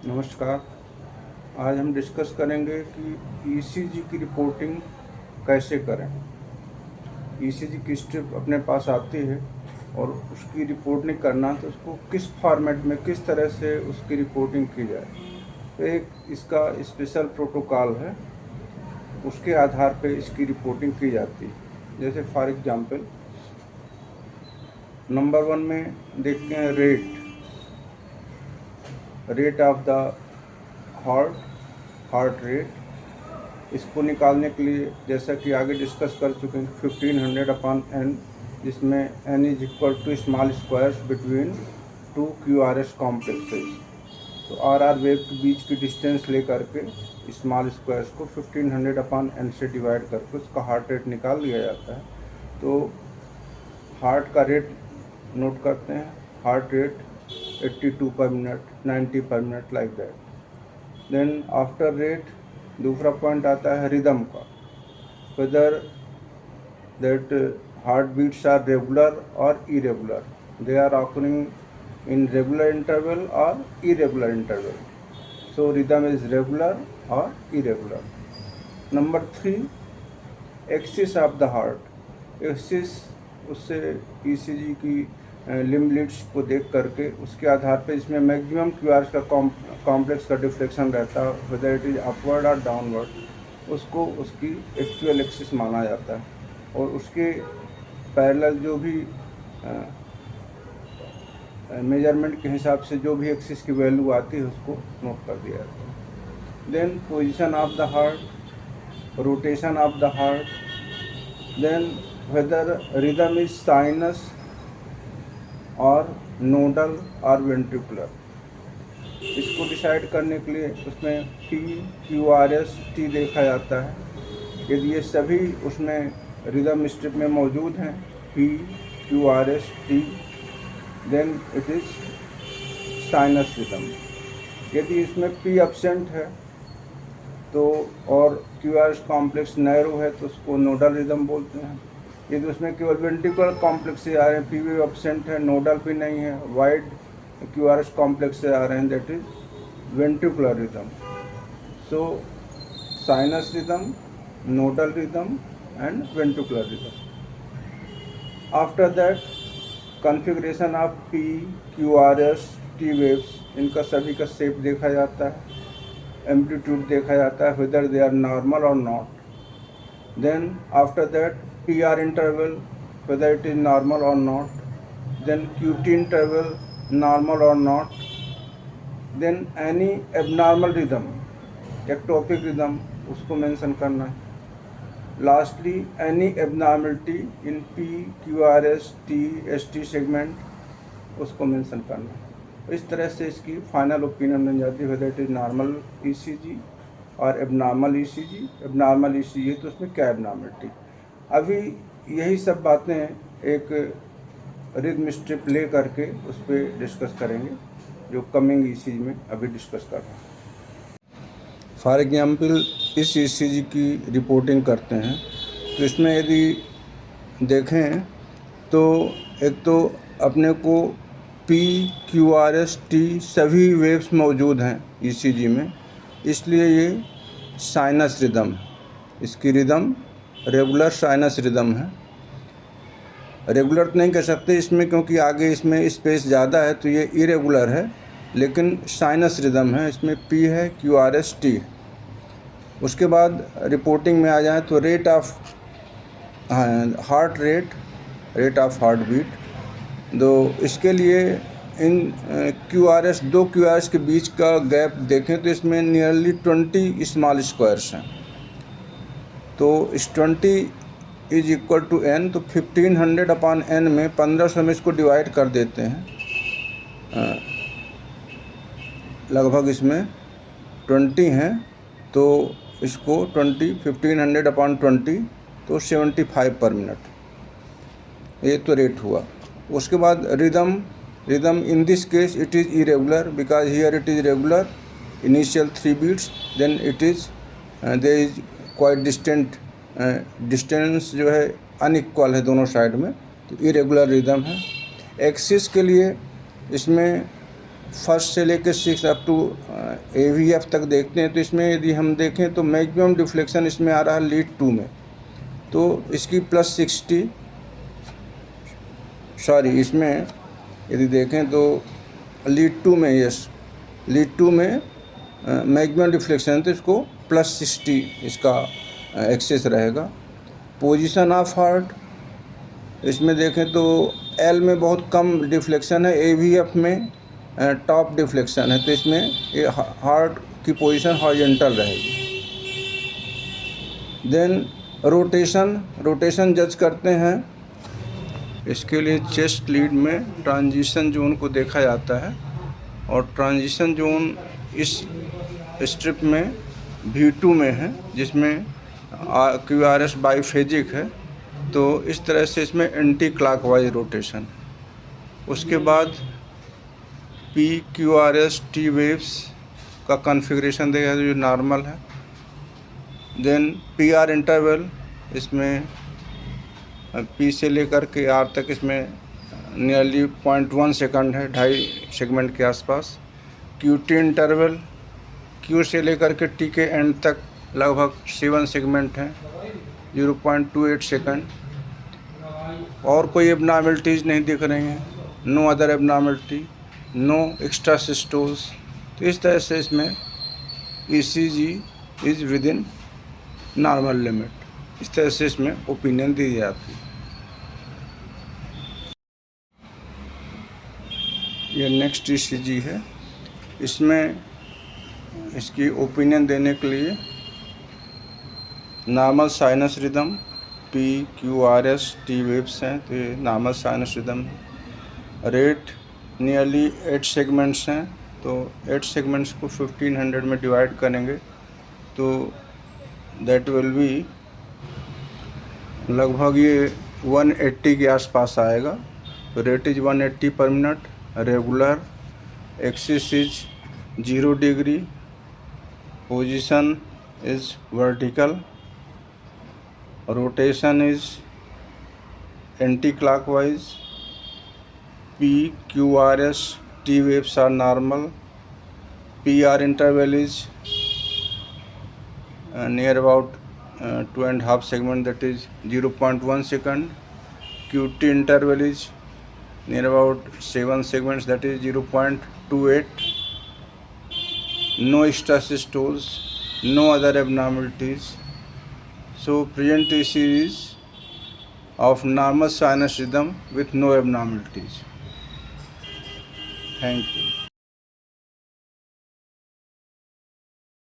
नमस्कार। आज हम डिस्कस करेंगे कि ईसीजी की रिपोर्टिंग कैसे करें। ईसीजी की स्ट्रिप अपने पास आती है और उसकी रिपोर्टिंग करना तो उसको किस फॉर्मेट में किस तरह से उसकी रिपोर्टिंग की जाए, तो एक इसका स्पेशल प्रोटोकॉल है, उसके आधार पे इसकी रिपोर्टिंग की जाती है। जैसे फॉर एग्जांपल नंबर 1 में देखते हैं rate of the heart rate. इसको निकालने के लिए जैसा कि आगे डिस्कस कर चुके हैं 1500/n, जिसमें n is equal to small squares between 2 QRS complexes. तो आर वेव के बीच की डिस्टेंस ले करके स्मॉल स्क्वायर्स को 1500/n से डिवाइड करके उसका हार्ट रेट निकाल लिया जाता है। तो हार्ट का रेट नोट करते हैं, हार्ट रेट 82 पर मिनट, 90 पर minute, like that. Then after rate दूसरा पॉइंट आता है रिदम का, whether that heart beats are regular और irregular, they are occurring in regular interval और irregular interval. So rhythm is regular और irregular. Number 3, axis of the heart. Axis उससे ECG की limb leads को देख करके उसके आधार पे इसमें मैक्सिमम क्यूआरएस का कॉम्प्लेक्स का डिफ्लेक्शन रहता है, वेदर इट इज अपवर्ड और डाउनवर्ड, उसको उसकी एक्चुअल एक्सिस माना जाता है। और उसके पैरेलल जो भी मेजरमेंट के हिसाब से जो भी एक्सिस की वैल्यू आती है उसको नोट कर दिया जाता है। Then position of the heart, rotation of the heart, then whether rhythm is sinus और नोडल और वेंट्रिकुलर। इसको डिसाइड करने के लिए उसमें P, QRS, T देखा जाता है। यदि ये सभी उसमें रिदम स्ट्रिप में मौजूद हैं, P, QRS, T, then it is sinus rhythm. यदि इसमें P एब्सेंट है तो और QRS कॉम्प्लेक्स नैरो है तो उसको नोडल रिदम बोलते हैं। यदि उसमें केवल वेंट्रिकुलर कॉम्प्लेक्स से आ रहे हैं, पी एब्सेंट है, नोडल भी नहीं है, वाइड QRS कॉम्प्लेक्स से आ रहे हैं, that is ventricular rhythm. So sinus rhythm, nodal rhythm and ventricular rhythm. After that configuration of P, QRS, T waves, इनका सभी का शेप देखा जाता है, एम्पलीट्यूड देखा जाता है, वेदर दे आर नॉर्मल और not. Then after that PR interval, whether it is normal or not, then QT interval, normal or not, then any abnormal rhythm, ectopic rhythm, उसको मेंशन करना है। लास्टली एनी एबनॉर्मलिटी इन P, QRS, T, ST segment, उसको mention करना है। इस तरह से इसकी फाइनल ओपिनियन बन जाती है, whether it is normal ECG और एबनॉर्मल ECG। एबनॉर्मल ECG तो उसमें क्या एबनॉर्मलिटी। अभी यही सब बातें एक रिदम स्ट्रिप ले करके उस पर डिस्कस करेंगे, जो कमिंग ईसीजी में अभी डिस्कस कर रहे हैं। फॉर एग्जांपल इस ईसीजी की रिपोर्टिंग करते हैं तो इसमें यदि देखें तो एक तो अपने को P, QRS, T सभी वेव्स मौजूद हैं ईसीजी में, इसलिए ये साइनस रिदम, इसकी रिदम रेगुलर साइनस रिदम है। रेगुलर तो नहीं कह सकते इसमें, क्योंकि आगे इसमें स्पेस ज़्यादा है तो ये इरेगुलर है, लेकिन साइनस रिदम है। इसमें P है, QRS, T। उसके बाद रिपोर्टिंग में आ जाए तो rate of heart rate, rate of heart beat, तो इसके लिए इन QRS, दो QRS के बीच का गैप देखें तो इसमें नियरली 20 स्मॉल स्क्वायर्स हैं। तो इस 20 इज इक्वल टू n, तो 1500/n में 1500 में इसको डिवाइड कर देते हैं। लगभग इसमें 20 हैं तो इसको 1500/20 तो 75 पर मिनट, ये तो रेट हुआ। उसके बाद rhythm in this case it is irregular, because here it is regular initial 3 beats, then it is there is quite distance जो है अनइक्वल है दोनों साइड में, तो इरेगुलर रिदम है। एक्सिस के लिए इसमें फर्स्ट से लेकर 6 अप टू AVF तक देखते हैं, तो इसमें यदि हम देखें तो मैक्सिमम डिफ्लेक्शन इसमें आ रहा है लीड 2 में, तो इसकी +60, सॉरी इसमें यदि देखें तो लीड 2 में, यस लीड 2 में मैक्सिमम डिफ्लेक्शन है, तो इसको +60 इसका एक्सेस रहेगा। पोजीशन ऑफ हार्ट, इसमें देखें तो L में बहुत कम डिफ्लेक्शन है, AVF में टॉप डिफ्लेक्शन है, तो इसमें ये हार्ट की पोजीशन हॉरिजॉन्टल रहेगी। देन रोटेशन जज करते हैं, इसके लिए चेस्ट लीड में ट्रांजिशन जोन को देखा जाता है, और ट्रांजिशन जोन इस स्ट्रिप में V2 में है, जिसमें QRS बाईफेजिक है, तो इस तरह से इसमें एंटी क्लॉकवाइज रोटेशन। उसके बाद PQRS T वेव्स का कॉन्फ़िगरेशन देखा जो नॉर्मल है। देन PR इंटरवल, इसमें P से लेकर के R तक इसमें नियरली 0.1 सेकंड है, 2.5 सेगमेंट के आसपास। QT इंटरवल, Q से लेकर के T के एंड तक लगभग 7 सेगमेंट हैं, 0.28 सेकंड। और कोई एबनॉर्मलिटीज़ नहीं दिख रही हैं, no other abnormality, no extra systoles. तो इस तरह से इसमें ECG is within normal limit, इस तरह से इसमें ओपिनियन दी जाती है। ये नेक्स्ट ECG है, इसमें इसकी ओपिनियन देने के लिए normal sinus rhythm PQRS T waves हैं, तो ये नॉर्मल साइनस रिदम है। रेट नियरली 8 सेगमेंट्स हैं, तो 8 सेगमेंट्स को 1500 में डिवाइड करेंगे तो दैट विल बी लगभग ये 180 के आसपास आएगा। तो रेट इज़ 180 पर minute. Regular, axis is 0 degree, position is vertical, rotation is anti-clockwise, PQRS T waves are normal, PR interval is near about 2.5 segment, that is 0.1 second. QT interval is near about 7 segments, that is 0.28. No extra systoles, no other abnormalities. So present ECG is of normal sinus rhythm with no abnormalities. Thank you.